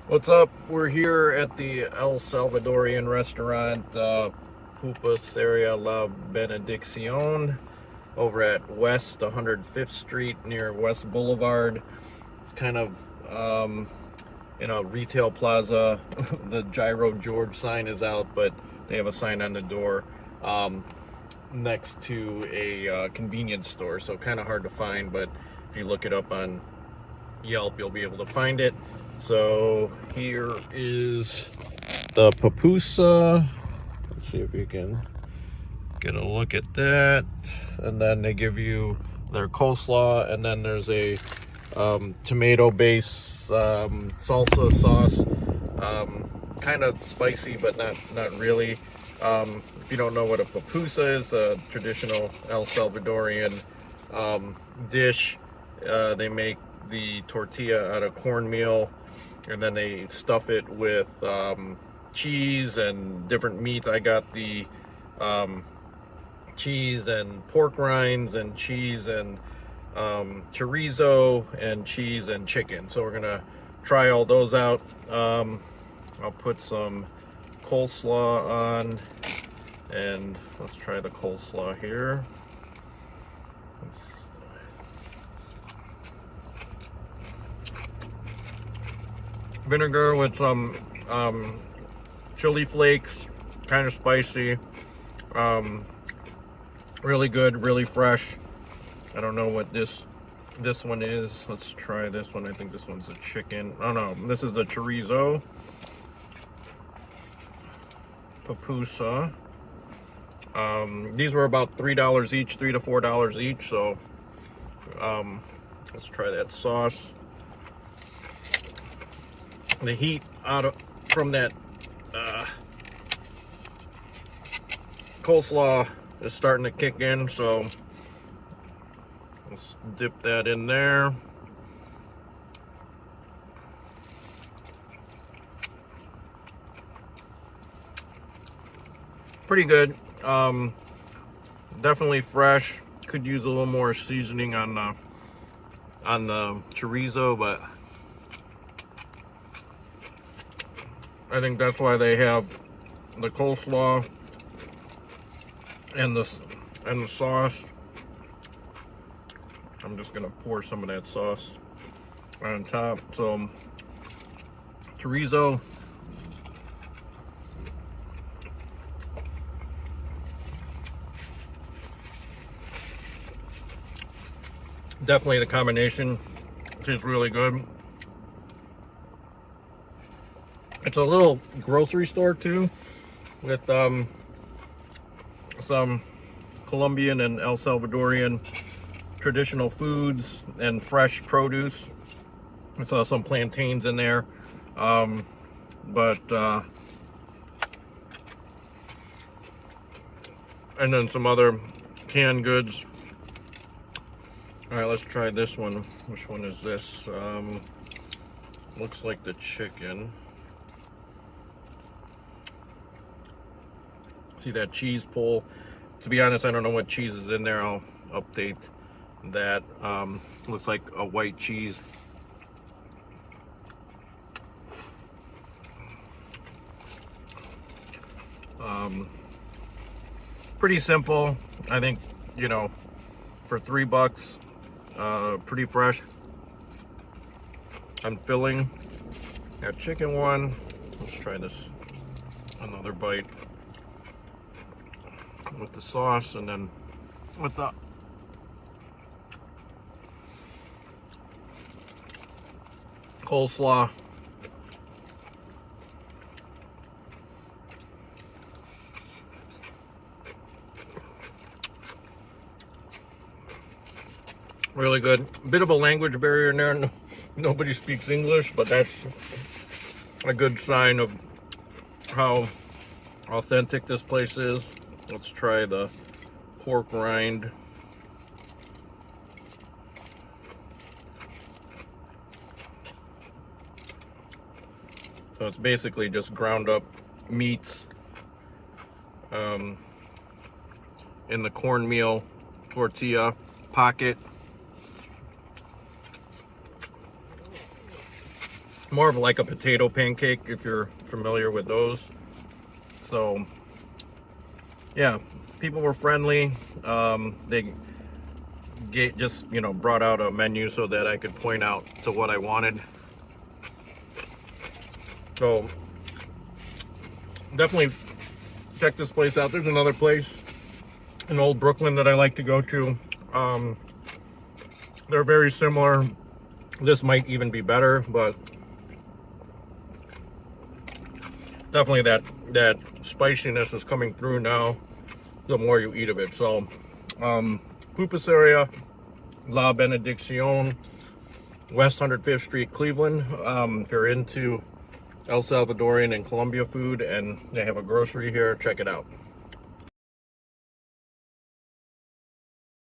What's up? We're here at the El Salvadorian restaurant, Pupuseria La Bendición, over at West 105th Street near West Boulevard. It's kind of, retail plaza. The Gyro George sign is out, but they have a sign on the door next to a convenience store. So kind of hard to find, but if you look it up on Yelp, you'll be able to find it. So here is the pupusa. Let's see if you can get a look at that. And then they give you their coleslaw, and then there's a tomato-based salsa sauce. Kind of spicy, but not really. If you don't know what a pupusa is, a traditional El Salvadorian dish. They make the tortilla out of cornmeal, and then they stuff it with cheese and different meats. I got the cheese and pork rinds and cheese and chorizo and cheese and chicken. So we're gonna try all those out. I'll put some coleslaw on, and let's try the coleslaw here. Vinegar with some chili flakes, kind of spicy, really good, really fresh. I don't know what this one is. Let's try this one. I think this one's a chicken. Oh no, this is the chorizo pupusa. These were about $3 each, $3 to $4 each. So let's try that sauce. The heat from that coleslaw is starting to kick in, so let's dip that in there. Pretty good. Definitely fresh. Could use a little more seasoning on the chorizo, but I think that's why they have the coleslaw and the sauce. I'm just gonna pour some of that sauce on top. So chorizo, definitely the combination is really good. It's a little grocery store too, with some Colombian and El Salvadorian traditional foods and fresh produce. I saw some plantains in there, and then some other canned goods. All right, let's try this one. Which one is this? Looks like the chicken. See that cheese pull? To be honest, I don't know what cheese is in there. I'll update that. Looks like a white cheese. Pretty simple. I think, for $3, pretty fresh and filling. Got chicken one. Let's try this. Another bite with the sauce, and then with the coleslaw. Really good. Bit of a language barrier in there. No, nobody speaks English, but that's a good sign of how authentic this place is. Let's try the pork rind. So it's basically just ground up meats in the cornmeal tortilla pocket. more of like a potato pancake, if you're familiar with those. So yeah, people were friendly. They just, you know, brought out a menu so that I could point out to what I wanted. So definitely check this place out. There's another place in Old Brooklyn that I like to go to. They're very similar. This might even be better, but definitely that spiciness is coming through now the more you eat of it. So Pupuseria, La Bendición, West 105th Street, Cleveland. If you're into El Salvadorian and Colombia food and they have a grocery here, check it out.